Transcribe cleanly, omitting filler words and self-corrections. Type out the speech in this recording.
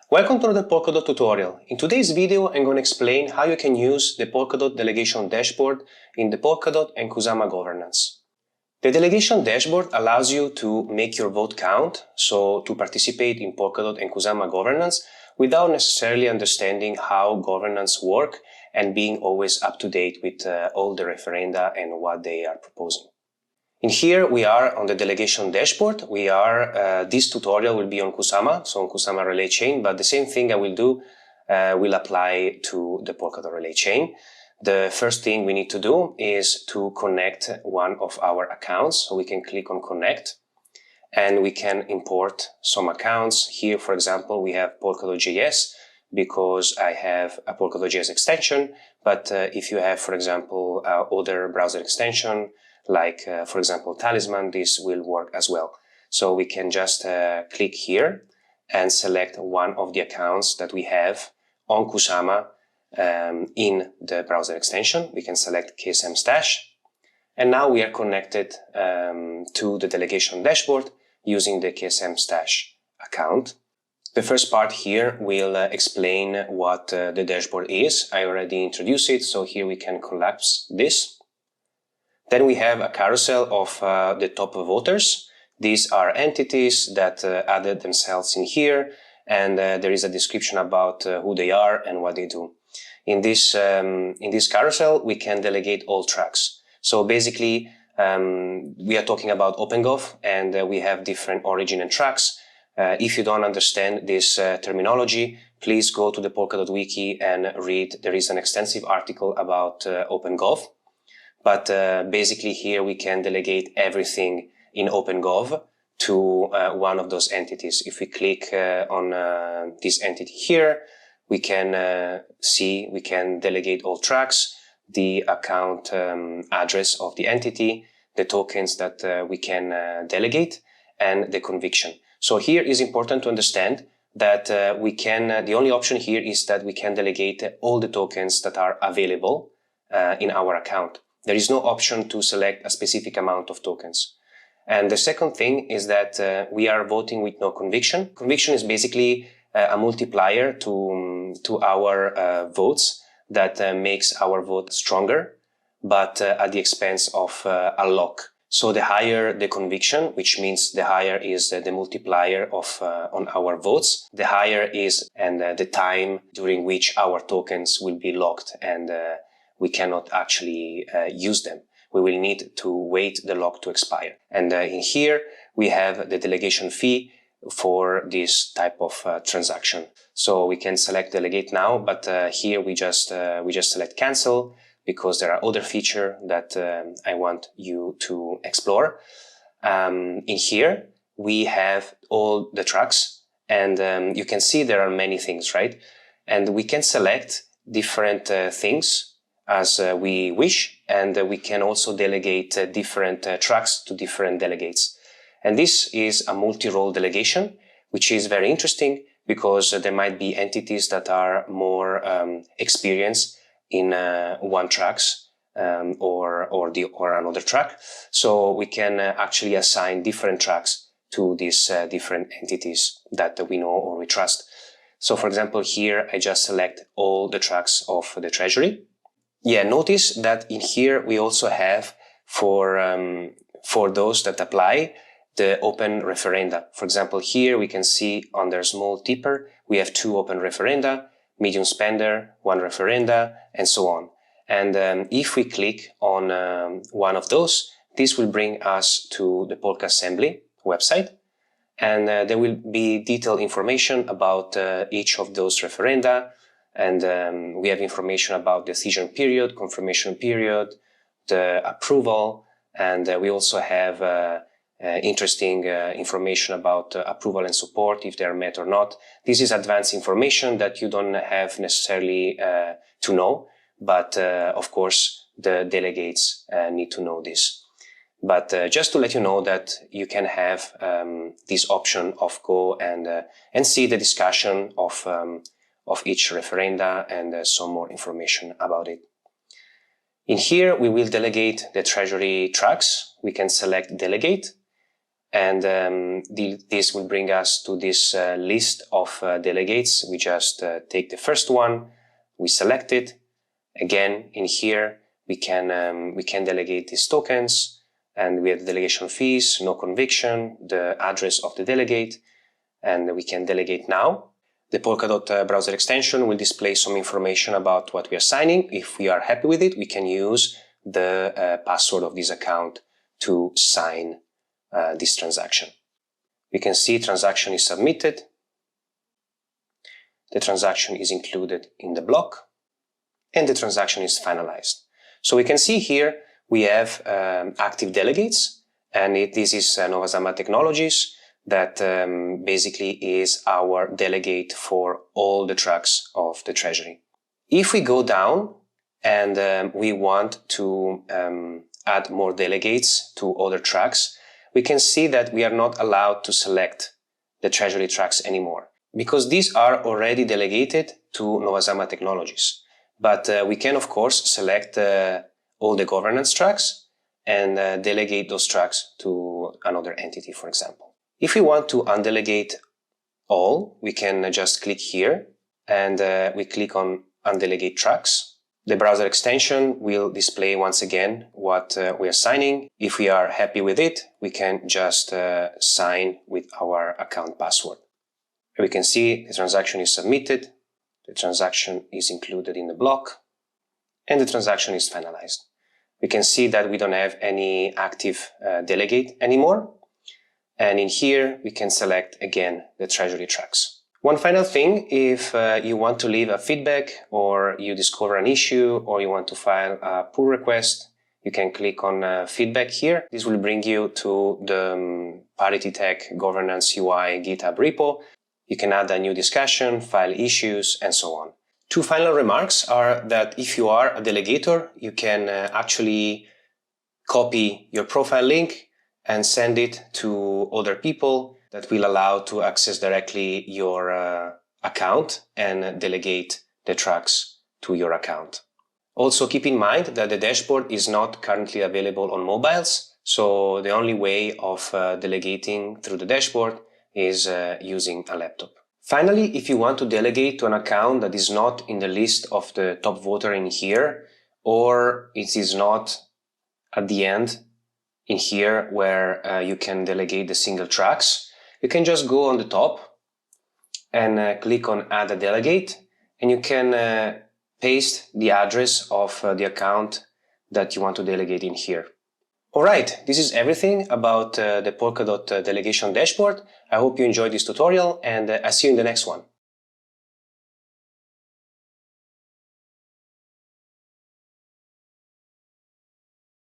Welcome to the Polkadot tutorial. In today's video, I'm going to explain how you can use the Polkadot Delegation Dashboard in the Polkadot and Kusama governance. The Delegation Dashboard allows you to make your vote count, so to participate in Polkadot and Kusama governance without necessarily understanding how governance work and being always up to date with all the referenda and what they are proposing. In here, we are on the delegation dashboard. This tutorial will be on Kusama, so on Kusama relay chain, but the same thing I will do will apply to the Polkadot relay chain. The first thing we need to do is to connect one of our accounts. So we can click on connect and we can import some accounts. Here, for example, we have Polkadot.js because I have a Polkadot.js extension. But if you have, for example, other browser extension, like, for example, Talisman, this will work as well. So we can just click here and select one of the accounts that we have on Kusama in the browser extension. We can select KSM Stash. And now we are connected to the delegation dashboard using the KSM Stash account. The first part here will explain what the dashboard is. I already introduced it, so here we can collapse this. Then we have a carousel of the top voters. These are entities that added themselves in here, and there is a description about who they are and what they do. In this carousel, we can delegate all tracks. So basically, we are talking about OpenGov, and we have different origin and tracks. If you don't understand this terminology, please go to the Polkadot wiki and read. There is an extensive article about OpenGov. But basically here we can delegate everything in OpenGov to one of those entities. If we click on this entity here, we can we can delegate all tracks, the account address of the entity, the tokens that we can delegate, and the conviction. So here is important to understand that the only option here is that we can delegate all the tokens that are available in our account. There is no option to select a specific amount of tokens. And the second thing is that we are voting with no conviction. Conviction is basically a multiplier to our votes that makes our vote stronger, but at the expense of a lock. So the higher the conviction, which means the higher is the multiplier of on our votes, the higher is the time during which our tokens will be locked and we cannot actually use them. We will need to wait the lock to expire. And in here, we have the delegation fee for this type of transaction. So we can select delegate now, but here we just select cancel because there are other features that I want you to explore. In here, we have all the tracks and you can see there are many things, right? And we can select different things as we wish, and we can also delegate different tracks to different delegates. And this is a multi-role delegation, which is very interesting because there might be entities that are more experienced in one tracks or another track. So we can actually assign different tracks to these different entities that we know or we trust. So for example, here I just select all the tracks of the treasury. Yeah, notice that in here we also have for those that apply the open referenda. For example, here we can see under small tipper we have 2 open referenda, medium spender, 1 referenda, and so on. And if we click on one of those, this will bring us to the Polka Assembly website, and there will be detailed information about each of those referenda. And we have information about decision period, confirmation period, the approval, and we also have interesting information about approval and support, if they are met or not. This is advanced information that you don't have necessarily to know, but of course the delegates need to know this. But just to let you know that you can have this option of go and see the discussion of each referenda and some more information about it. In here, we will delegate the treasury tracks. We can select delegate, And this will bring us to this list of delegates. We just take the first one, we select it. Again, in here, we can delegate these tokens, and we have the delegation fees, no conviction, the address of the delegate, and we can delegate now. The Polkadot browser extension will display some information about what we are signing. If we are happy with it, we can use the password of this account to sign this transaction. We can see transaction is submitted. The transaction is included in the block, and the transaction is finalized. So we can see here we have active delegates, and this is Novazama Technologies that basically is our delegate for all the tracks of the treasury. If we go down and we want to add more delegates to other tracks, we can see that we are not allowed to select the treasury tracks anymore, because these are already delegated to Novazama Technologies. But we can, of course, select all the governance tracks and delegate those tracks to another entity, for example. If we want to undelegate all, we can just click here and we click on Undelegate Tracks. The browser extension will display once again what we are signing. If we are happy with it, we can just sign with our account password. We can see the transaction is submitted, the transaction is included in the block, and the transaction is finalized. We can see that we don't have any active delegate anymore. And in here, we can select again the treasury tracks. One final thing, if you want to leave a feedback, or you discover an issue, or you want to file a pull request, you can click on feedback here. This will bring you to the Parity Tech Governance UI GitHub repo. You can add a new discussion, file issues, and so on. Two final remarks are that if you are a delegator, you can actually copy your profile link and send it to other people that will allow to access directly your account and delegate the tracks to your account. Also keep in mind that the dashboard is not currently available on mobiles, so the only way of delegating through the dashboard is using a laptop. Finally, if you want to delegate to an account that is not in the list of the top voter in here, or it is not at the end in here where you can delegate the single tracks, you can just go on the top and click on Add a Delegate, and you can paste the address of the account that you want to delegate in here. Alright, this is everything about the Polkadot Delegation Dashboard. I hope you enjoyed this tutorial, and I'll see you in the next one.